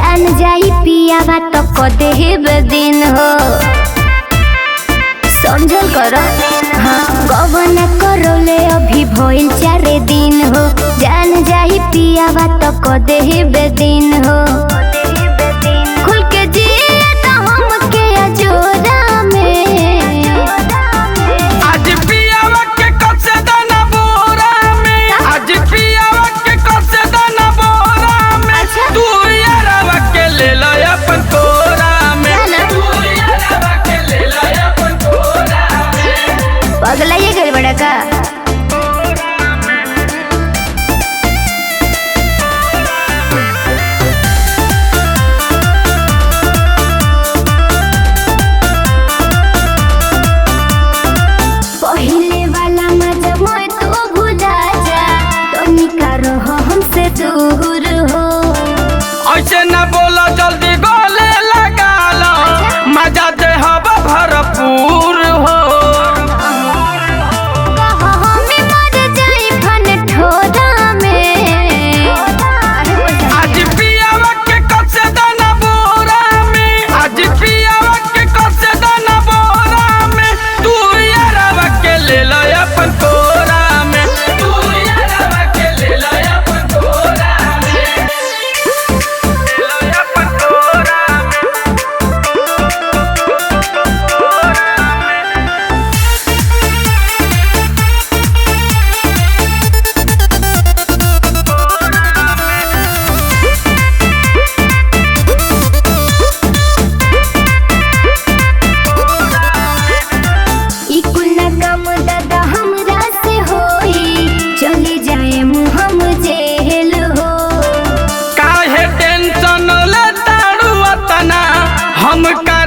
जान जाई पियावा तो कदे दिन हो समझल कर। हाँ गवन करोले अभी भइल 4 दिन हो जान जाई पियावा तो कदे दिन हो खुल के जिए तो हमके अजोरा में आज पियावा के कसे दाना बोरा में आज पियावा के कसे दाना बोरा में तू यारवा के ले लो अपन कोरा में तू यारवा के ले लो अपन कोरा में पगला ये गल बड़ा का पहले वाला मजा मोय तो भुला जा तो निकारो हमसे दूर हो ऐसे न बोलो जल्दी गोले लगा लो मजा दे हवा भरपूर हो हमें मर जाई फन ठोरा में आज पियावा के कसे दाना बोरा में आज पियावा के कसे दाना बोरा में तू यारवा के ले लो अपन कोरा में तू यारवा के ले लो अपन कोरा में ले लो अपन कोरा ई कुल्ला काम दादा हमरा से होई चले जाए हम जेल हो काहे टेंशन ले तारू अतना हम का